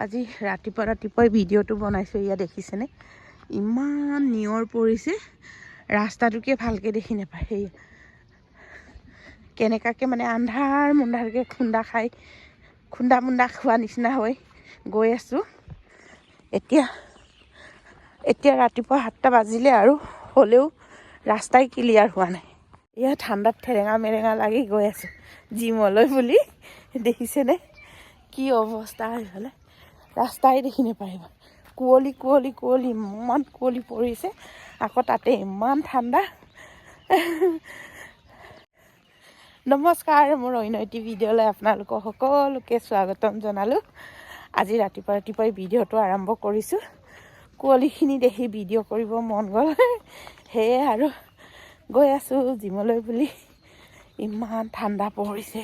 আজি ৰাতিপুৱাই ভিডিঅ'টো বনাইছোঁ। ইয়া দেখিছেনে ইমান নিয়ৰ পৰিছে, ৰাস্তাটোকে ভালকৈ দেখি নাপায়। সেই কেনেকাকৈ মানে আন্ধাৰ মুন্ধাৰকৈ খুন্দা মুন্দা খোৱা নিচিনা হৈ গৈ আছোঁ। এতিয়া ৰাতিপুৱা 7টা বাজিলে আৰু হ'লেও ৰাস্তাই ক্লিয়াৰ হোৱা নাই। এয়া ঠাণ্ডাত ঠেৰেঙা মেৰেঙা লাগি গৈ আছোঁ জিমলৈ বুলি। দেখিছেনে কি অৱস্থা হ'লে ৰাস্তাই দেখি নাপাৰিব। কুঁৱলী ইমান কুঁৱলী পৰিছে, আকৌ তাতে ইমান ঠাণ্ডা। নমস্কাৰ, মোৰ অন্য এটি ভিডিঅ'লৈ আপোনালোকক সকলোকে স্বাগতম জনালোঁ। আজি ৰাতিপুৱাই ভিডিঅ'টো আৰম্ভ কৰিছোঁ। কুঁৱলীখিনি দেখি ভিডিঅ' কৰিব মন গ'ল, সেয়ে আৰু গৈ আছোঁ জিমলৈ বুলি। ইমান ঠাণ্ডা পৰিছে,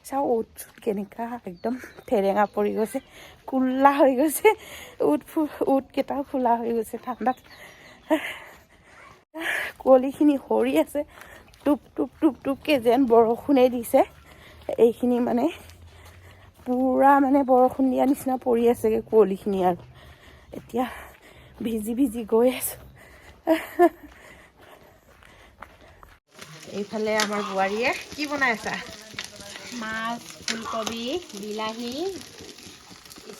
চাওঁ উঠ কেনেকুৱা একদম ঠেৰেঙা পৰি গৈছে, কোলা হৈ গৈছে, উঠকেইটাও খোলা হৈ গৈছে ঠাণ্ডাত। কুঁৱলীখিনি সৰি আছে, টুপকে যেন বৰষুণে দিছে। এইখিনি মানে পূৰা মানে বৰষুণ দিয়া নিচিনা পৰি আছেগৈ কুঁৱলীখিনি। আৰু এতিয়া ভিজি গৈ আছোঁ। এইফালে আমাৰ বোৱাৰীয়ে কি বনাই আছা? মাছ, ফুলকবি, বিলাহী,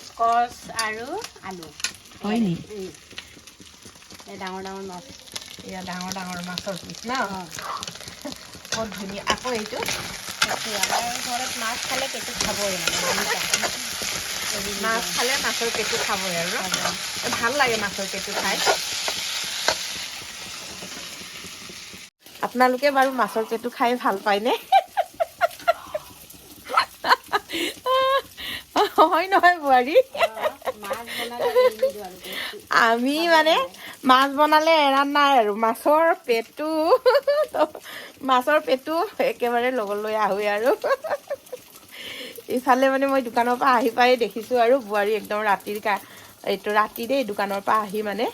স্কচ আৰু আলু। হয় নি? ডাঙৰ মাছ। এয়া ডাঙৰ মাছৰ পিচ ন? বহুত ধুনীয়া। আকৌ এইটো আমাৰ ঘৰত মাছ খালে পেটু খাবই, মাছ খালে মাছৰ পেটু খাবই আৰু ভাল লাগে মাছৰ পেটু খাই। আপোনালোকে বাৰু মাছৰ পেটু খাই ভাল পায়নে? হয় নহয় বোৱাৰী? আমি মানে মাছ বনালে এৰা নাই আৰু মাছৰ পেটু একেবাৰে লগলৈ আহোঁ আৰু। ইফালে মানে মই দোকানৰ পৰা আহি পাই দেখিছোঁ আৰু বোৱাৰী একদম ৰাতি দেই দোকানৰ পৰা আহি মানে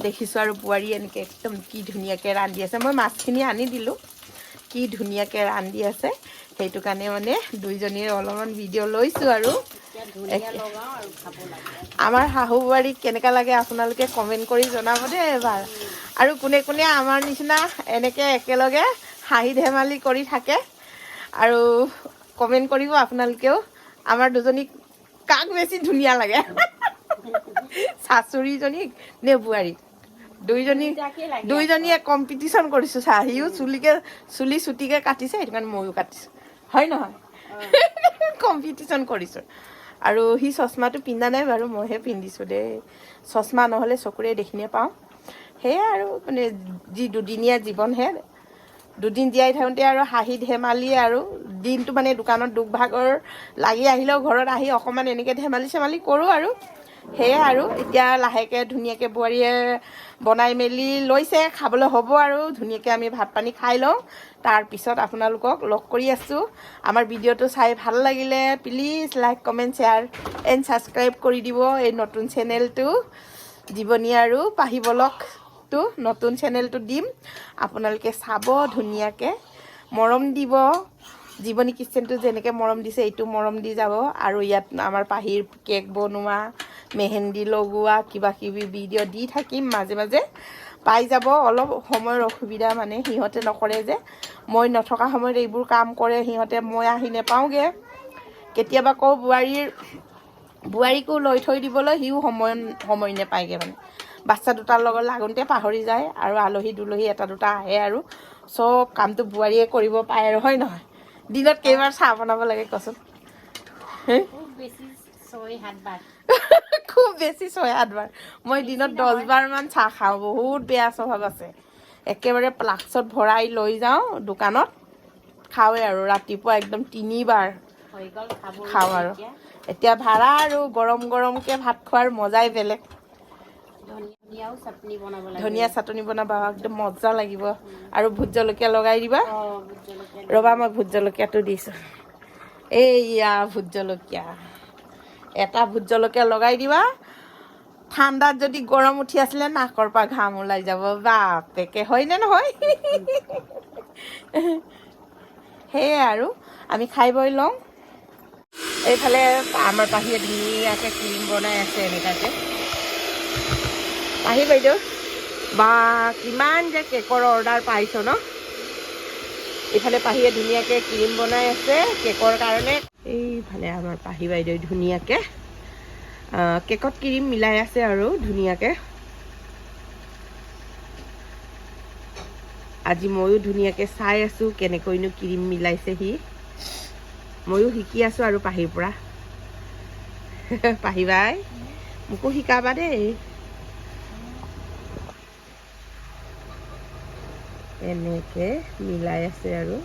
দেখিছোঁ আৰু বোৱাৰী এনেকৈ একদম কি ধুনীয়াকৈ ৰান্ধি আছে। মই মাছখিনি আনি দিলোঁ, কি ধুনীয়াকৈ ৰান্ধি আছে। সেইটো কাৰণে মানে দুইজনীৰ অলপমান ভিডিঅ' লৈছোঁ আৰু। আমাৰ শাহু বোৱাৰীক কেনেকুৱা লাগে আপোনালোকে কমেণ্ট কৰি জনাব দেই এবাৰ। আৰু কোনে আমাৰ নিচিনা এনেকৈ একেলগে হাঁহি ধেমালি কৰি থাকে আৰু কমেণ্ট কৰিব আপোনালোকেও। আমাৰ দুজনীক কাক বেছি ধুনীয়া লাগে, শাশুড়ীজনীক নে বোৱাৰীক? দুইজনীয়ে কম্পিটিশ্যন কৰিছোঁ। সিও চুলি চুটিকৈ কাটিছে, সেইটো কাৰণে ময়ো কাটিছোঁ, হয় নহয়? কম্পিটিশ্যন কৰিছোঁ। আৰু সি চশমাটো পিন্ধা নাই বাৰু, মইহে পিন্ধিছোঁ দেই। চশমা নহ'লে চকুৰে দেখি নাপাওঁ। সেয়াই আৰু মানে যি দুদিনীয়া জীৱনহে, দুদিন জীয়াই থাকোঁতে আৰু হাঁহি ধেমালি আৰু দিনটো মানে দোকানত দুখ ভাগৰ লাগি আহিলেও ঘৰত আহি অকণমান এনেকৈ ধেমালি চেমালি কৰোঁ আৰু। সেয়াই আৰু এতিয়া লাহেকৈ ধুনীয়াকৈ বোৱাৰীয়ে বনাই মেলি লৈছে, খাবলৈ হ'ব আৰু ধুনীয়াকৈ আমি ভাত পানী খাই লওঁ। তাৰপিছত আপোনালোকক লগ কৰি আছোঁ। আমাৰ ভিডিঅ'টো চাই ভাল লাগিলে please like, comment, share and subscribe কৰি দিব এই নতুন চেনেলটো, জীৱনী আৰু পাহি ব্লগটো নতুন চেনেলটো দিম। আপোনালোকে চাব, ধুনীয়াকৈ মৰম দিব। জীৱনী কিচেনটো যেনেকৈ মৰম দিছে এইটো মৰম দি যাব। আৰু ইয়াত আমাৰ পাহিৰ কেক বনোৱা, মেহেন্দি লগোৱা, কিবাকিবি ভিডিঅ' দি থাকিম মাজে মাজে, পাই যাব। অলপ সময়ৰ অসুবিধা মানে সিহঁতে নকৰে যে, মই নথকা সময়ত এইবোৰ কাম কৰে সিহঁতে, মই আহি নেপাওঁগৈ। কেতিয়াবা কওঁ বোৱাৰীকো লৈ থৈ দিবলৈ, সিও সময় নেপায়গৈ মানে। বাচ্ছা দুটাৰ লগত লাগোঁতে পাহৰি যায় আৰু আলহী দুলহী এটা দুটা আহে আৰু চব কামটো বোৱাৰীয়ে কৰিব পাৰে আৰু, হয় নহয়? দিনত কেইবাৰ চাহ বনাব লাগে কচোন? খুব বেছি 6-7 বাৰ। মই দিনত 10 বাৰমান চাহ খাওঁ। বহুত বেয়া স্বভাৱ আছে, একেবাৰে ফ্লাক্সত ভৰাই লৈ যাওঁ দোকানত, খাওঁৱে আৰু ৰাতিপুৱা একদম 3 বাৰ খাওঁ আৰু। এতিয়া ভাড়া আৰু গৰমকৈ ভাত খোৱাৰ মজাই বেলেগ। ধনিয়া চাটনি বনাবা, একদম মজা লাগিব। আৰু ভোট জলকীয়া লগাই দিবা। ৰ'বা মই ভোট জলকীয়াটো দিছোঁ, এইয়া ভোট জলকীয়া। এটা ভোট জলকীয়া লগাই দিবা। ঠাণ্ডাত যদি গৰম উঠি আছিলে নাকৰ পৰা ঘাম ওলাই যাব, বাপেকে, হয়নে নহয়? সেয়াই আৰু আমি খাই বৈ লওঁ। এইফালে আমাৰ পাহিয়ে ধুনীয়াকৈ ক্ৰীম বনাই আছে এনেকুৱাকৈ। পাহি বাইদেউ বা কিমান যে কেকৰ অৰ্ডাৰ পাইছ ন। এইফালে পাহিয়ে ধুনীয়াকৈ ক্ৰীম বনাই আছে কেকৰ কাৰণে। এইফালে আমাৰ পাহি বাইদেউ ধুনীয়াকৈ কেকত ক্ৰীম মিলাই আছে আৰু ধুনীয়াকৈ। আজি ময়ো ধুনীয়াকৈ চাই আছোঁ কেনেকৈনো ক্ৰীম মিলাইছে সি। ময়ো শিকি আছোঁ আৰু পাহিৰ পৰা। পাহি বাই মোকো শিকাবা দেই। এনেকৈ মিলাই আছে আৰু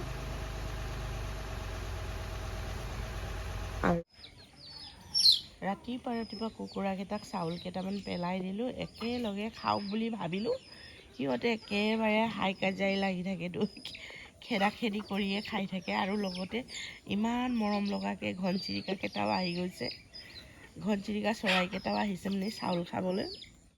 ৰাতিপুৱা কুকুৰাকেইটাক চাউল কেইটামান পেলাই দিলোঁ। একেলগে খাওক বুলি ভাবিলোঁ, সিহঁতে একেবাৰে হাই কাজিয়াই লাগি থাকে, খেদা খেদি কৰিয়ে খাই থাকে। আৰু লগতে ইমান মৰম লগাকৈ ঘনচিৰিকাকেইটাও আহি গৈছে। ঘনচিৰিকা চৰাইকেইটাও আহিছে মানে চাউল খাবলৈ।